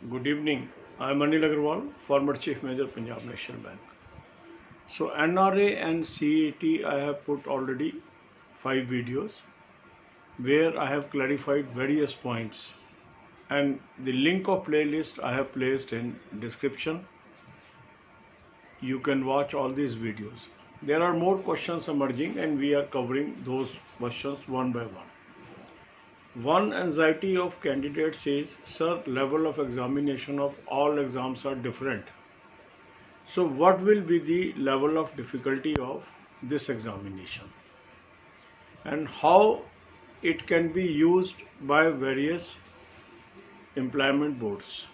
Good evening. I am Anil Agarwal, former Chief Manager, Punjab National Bank. So NRA and CET, I have put already 5 videos where I have clarified various points, and the link of playlist I have placed in description. You can watch all these videos. There are more questions emerging and we are covering those questions one by one. One anxiety of candidates is, sir, level of examination of all exams are different. So what will be the level of difficulty of this examination and how it can be used by various employment boards?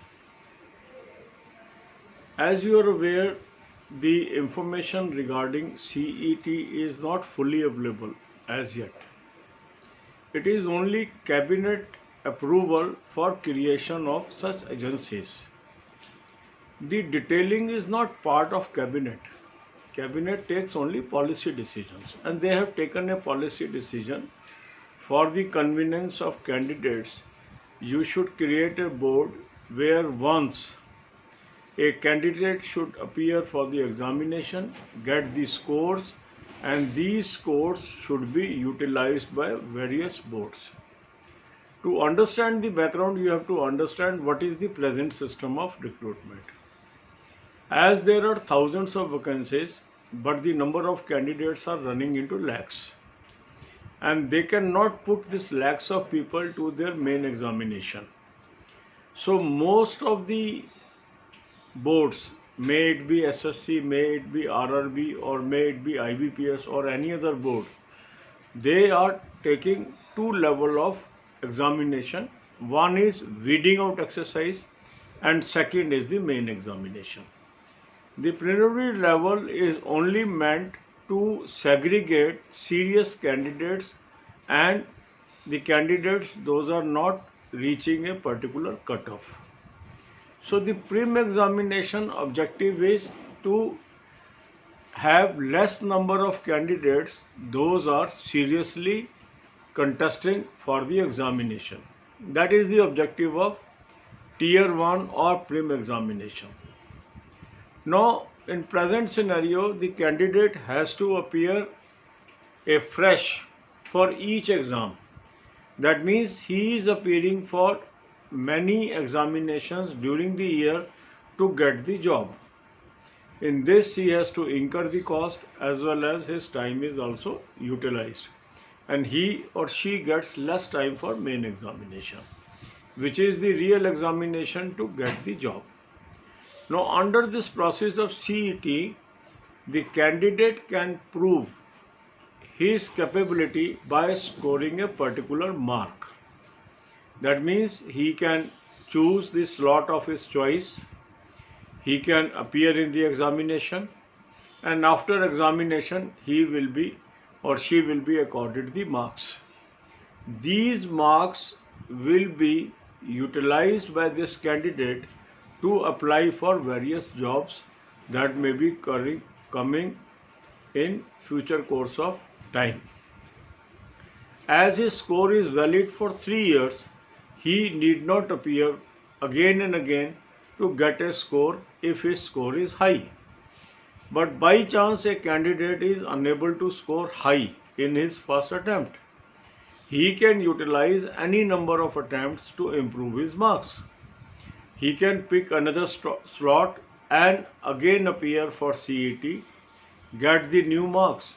As you are aware, the information regarding CET is not fully available as yet. It is only cabinet approval for creation of such agencies. The detailing is not part of cabinet. Cabinet takes only policy decisions, and they have taken a policy decision for the convenience of candidates. You should create a board where once a candidate should appear for the examination, get the scores, and these scores should be utilized by various boards. To understand the background, you have to understand what is the present system of recruitment. As there are thousands of vacancies, but the number of candidates are running into lakhs, and they cannot put this lakhs of people to their main examination. So most of the boards, may it be SSC, may it be RRB, or may it be IBPS or any other board, they are taking two levels of examination. One is weeding out exercise and second is the main examination. The preliminary level is only meant to segregate serious candidates and the candidates those are not reaching a particular cutoff. So the prim examination objective is to have less number of candidates those are seriously contesting for the examination. That is the objective of tier 1 or prim examination. Now in present scenario, the candidate has to appear afresh for each exam. That means he is appearing for many examinations during the year to get the job. In this he has to incur the cost as well as his time is also utilized, and he or she gets less time for main examination, which is the real examination to get the job. Now under this process of CET, the candidate can prove his capability by scoring a particular mark. That means he can choose the slot of his choice, he can appear in the examination, and after examination he will be or she will be accorded the marks. These marks will be utilized by this candidate to apply for various jobs that may be coming in future course of time. As his score is valid for 3 years, he need not appear again and again to get a score if his score is high. But by chance a candidate is unable to score high in his first attempt, he can utilize any number of attempts to improve his marks. He can pick another slot and again appear for CET, get the new marks.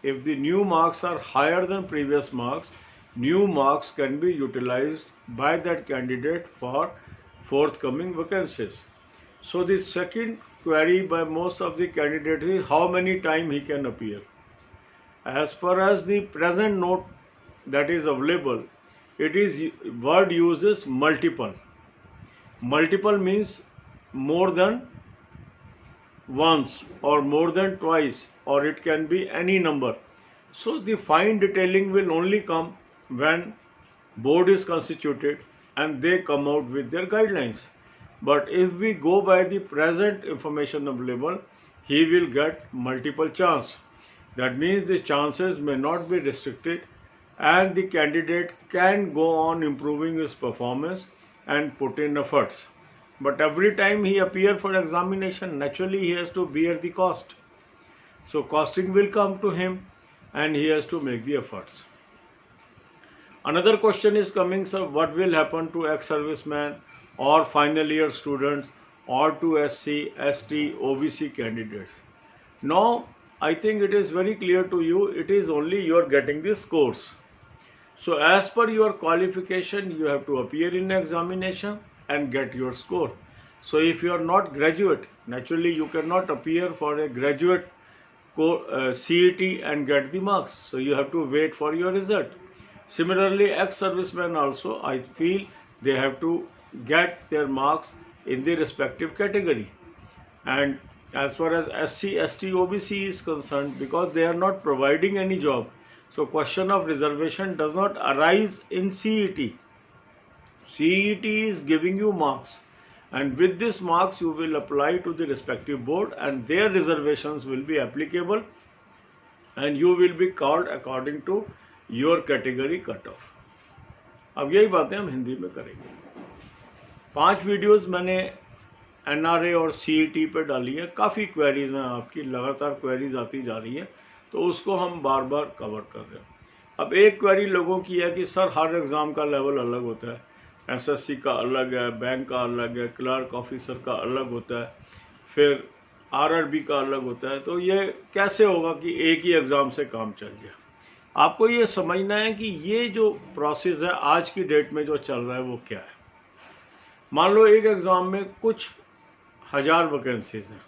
If the new marks are higher than previous marks, new marks can be utilized by that candidate for forthcoming vacancies. So the second query by most of the candidates is how many times he can appear. As far as the present note that is available, it is word uses multiple. Multiple means more than once or more than twice, or it can be any number. So the fine detailing will only come when board is constituted and they come out with their guidelines. But if we go by the present information available, he will get multiple chance. That means the chances may not be restricted and the candidate can go on improving his performance and put in efforts. but every time he appear for examination, naturally he has to bear the cost. So costing will come to him and he has to make the efforts. Another question is coming, sir, what will happen to ex-servicemen or final year students or to SC, ST, OBC candidates? Now, I think it is very clear to you, it is only you are getting the scores. So as per your qualification, you have to appear in examination and get your score. So if you are not graduate, naturally you cannot appear for a graduate CET and get the marks. So you have to wait for your result. Similarly, ex-servicemen also, I feel they have to get their marks in the respective category. And as far as SC, ST, OBC is concerned, because they are not providing any job, so question of reservation does not arise in CET. CET is giving you marks, and with this marks you will apply to the respective board and their reservations will be applicable and you will be called according to your category cutoff. अब यही बातें हम हिंदी में करेंगे। 5 videos मैंने NRA और CET पे डाली है, काफ़ी क्वेरीज हैं आपकी, लगातार क्वेरीज आती जा रही हैं, तो उसको हम बार बार कवर कर रहे हैं। अब एक क्वेरी लोगों की है कि सर हर एग्ज़ाम का लेवल अलग होता है, SSC का अलग है, बैंक का अलग है, क्लर्क ऑफिसर का अलग होता है, फिर RRB का अलग होता है, तो ये कैसे होगा कि एक ही एग्ज़ाम से काम चल जाए? आपको ये समझना है कि ये जो प्रोसेस है आज की डेट में जो चल रहा है वो क्या है। मान लो एक एग्ज़ाम में कुछ 1000 वैकेंसीज हैं,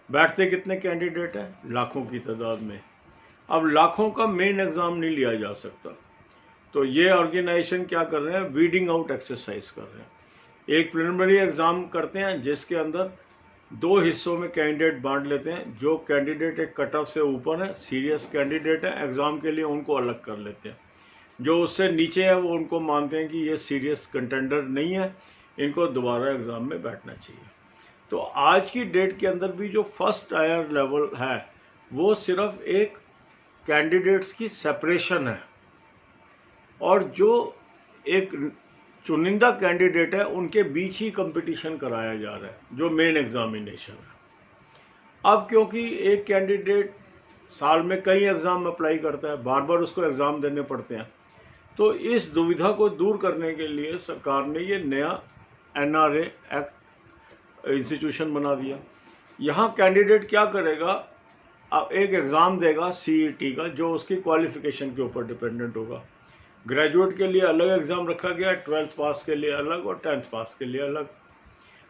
बैठते कितने कैंडिडेट हैं? लाखों की तादाद में। अब लाखों का मेन एग्ज़ाम नहीं लिया जा सकता, तो ये ऑर्गेनाइजेशन क्या कर रहे हैं? वीडिंग आउट एक्सरसाइज कर रहे हैं। एक प्रिलिमिनरी एग्ज़ाम करते हैं जिसके अंदर 2 हिस्सों में कैंडिडेट बांट लेते हैं। जो कैंडिडेट एक कट ऑफ से ऊपर है, सीरियस कैंडिडेट है, एग्ज़ाम के लिए उनको अलग कर लेते हैं। जो उससे नीचे है वो उनको मानते हैं कि ये सीरियस कंटेंडर नहीं है, इनको दोबारा एग्ज़ाम में बैठना चाहिए। तो आज की डेट के अंदर भी जो फर्स्ट टायर लेवल है वो सिर्फ एक कैंडिडेट्स की सेपरेशन है, और जो एक चुनिंदा कैंडिडेट है उनके बीच ही कंपटीशन कराया जा रहा है, जो मेन एग्जामिनेशन है। अब क्योंकि एक कैंडिडेट साल में कई एग्ज़ाम अप्लाई करता है, बार बार उसको एग्ज़ाम देने पड़ते हैं, तो इस दुविधा को दूर करने के लिए सरकार ने ये नया NRA एक्ट इंस्टीट्यूशन बना दिया। यहाँ कैंडिडेट क्या करेगा? अब एक एग्ज़ाम देगा CET का, जो उसकी क्वालिफिकेशन के ऊपर डिपेंडेंट होगा। ग्रेजुएट के लिए अलग एग्ज़ाम रखा गया, 12th पास के लिए अलग और 10th पास के लिए अलग।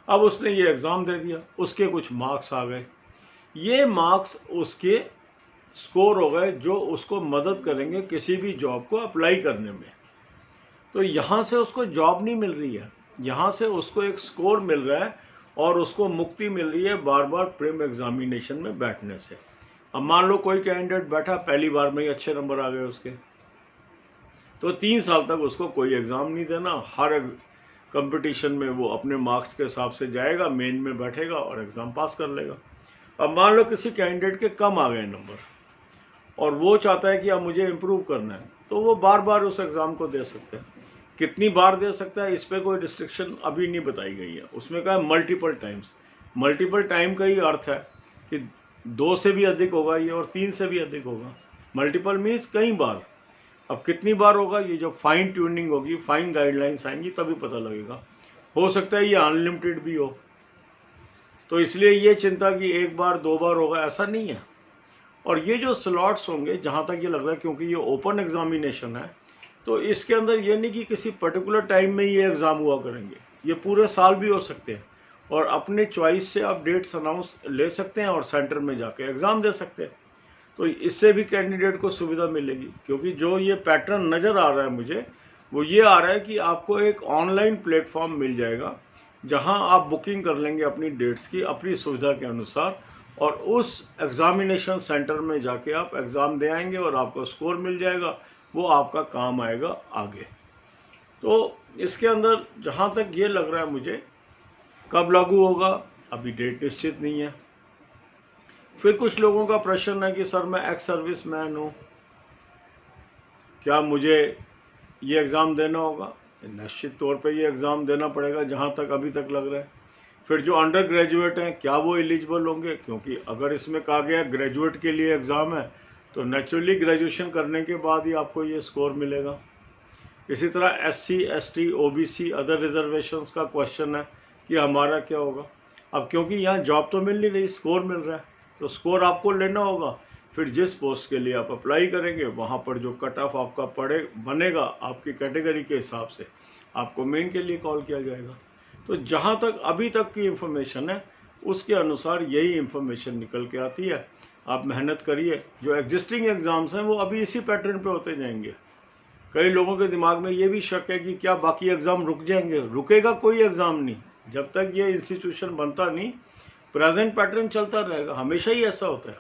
अब उसने ये एग्ज़ाम दे दिया, उसके कुछ मार्क्स आ गए, ये मार्क्स उसके स्कोर हो गए जो उसको मदद करेंगे किसी भी जॉब को अप्लाई करने में। तो यहाँ से उसको जॉब नहीं मिल रही है, यहाँ से उसको एक स्कोर मिल रहा है और उसको मुक्ति मिल रही है बार बार प्रीम एग्जामिनेशन में बैठने से। अब मान लो कोई कैंडिडेट बैठा, पहली बार में ही अच्छे नंबर आ गए उसके, तो 3 साल तक उसको कोई एग्ज़ाम नहीं देना, हर कंपटीशन में वो अपने मार्क्स के हिसाब से जाएगा, मेन में बैठेगा और एग्ज़ाम पास कर लेगा। अब मान लो किसी कैंडिडेट के कम आ गए नंबर और वो चाहता है कि अब मुझे इम्प्रूव करना है, तो वो बार बार उस एग्ज़ाम को दे सकते हैं। कितनी बार दे सकता है इस पर कोई रिस्ट्रिक्शन अभी नहीं बताई गई है, उसमें कहा है मल्टीपल टाइम्स। मल्टीपल टाइम का ही अर्थ है कि 2 से भी अधिक होगा ये और 3 से भी अधिक होगा। मल्टीपल मीन्स कई बार। अब कितनी बार होगा, ये जो फाइन ट्यूनिंग होगी, फाइन गाइडलाइंस आएंगी तभी पता लगेगा। हो सकता है ये अनलिमिटेड भी हो, तो इसलिए ये चिंता कि 1 बार 2 बार होगा ऐसा नहीं है। और ये जो स्लॉट्स होंगे, जहाँ तक ये लग रहा है, क्योंकि ये ओपन एग्जामिनेशन है, तो इसके अंदर ये नहीं कि किसी पर्टिकुलर टाइम में ये एग्ज़ाम हुआ करेंगे, ये पूरे साल भी हो सकते हैं और अपने चॉइस से आप डेट्स अनाउंस ले सकते हैं और सेंटर में जाके एग्ज़ाम दे सकते हैं। तो इससे भी कैंडिडेट को सुविधा मिलेगी, क्योंकि जो ये पैटर्न नज़र आ रहा है मुझे, वो ये आ रहा है कि आपको एक ऑनलाइन प्लेटफॉर्म मिल जाएगा जहां आप बुकिंग कर लेंगे अपनी डेट्स की अपनी सुविधा के अनुसार, और उस एग्ज़ामिनेशन सेंटर में जाके आप एग्ज़ाम दे आएंगे और आपको स्कोर मिल जाएगा, वो आपका काम आएगा आगे। तो इसके अंदर जहां तक ये लग रहा है मुझे, कब लागू होगा अभी डेट निश्चित नहीं है। फिर कुछ लोगों का प्रश्न है कि सर मैं एक्स सर्विस मैन हूँ, क्या मुझे ये एग्ज़ाम देना होगा? निश्चित तौर पे ये एग्ज़ाम देना पड़ेगा जहाँ तक अभी तक लग रहा है। फिर जो अंडर ग्रेजुएट हैं क्या वो एलिजिबल होंगे, क्योंकि अगर इसमें कहा गया ग्रेजुएट के लिए एग्ज़ाम है तो नेचुरली ग्रेजुएशन करने के बाद ही आपको ये स्कोर मिलेगा। इसी तरह SC, ST, OBC, other reservations का क्वेश्चन है कि हमारा क्या होगा। अब क्योंकि यहाँ जॉब तो मिल नहीं रही, स्कोर मिल रहा है, तो स्कोर आपको लेना होगा। फिर जिस पोस्ट के लिए आप अप्लाई करेंगे वहाँ पर जो कट ऑफ आपका बनेगा आपकी कैटेगरी के हिसाब से आपको मेन के लिए कॉल किया जाएगा। तो जहाँ तक अभी तक की इन्फॉर्मेशन है उसके अनुसार यही इन्फॉर्मेशन निकल के आती है। आप मेहनत करिए, जो एग्जिस्टिंग एग्ज़ाम्स हैं वो अभी इसी पैटर्न पे होते जाएंगे। कई लोगों के दिमाग में ये भी शक है कि क्या बाकी एग्ज़ाम रुक जाएंगे। रुकेगा कोई एग्ज़ाम नहीं, जब तक ये इंस्टीट्यूशन बनता नहीं प्रेजेंट पैटर्न चलता रहेगा, हमेशा ही ऐसा होता है।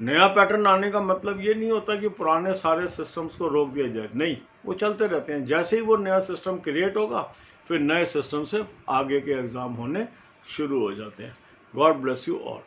नया पैटर्न आने का मतलब ये नहीं होता कि पुराने सारे सिस्टम्स को रोक दिया जाए, नहीं, वो चलते रहते हैं। जैसे ही वो नया सिस्टम क्रिएट होगा फिर नए सिस्टम से आगे के एग्ज़ाम होने शुरू हो जाते हैं। God bless you all.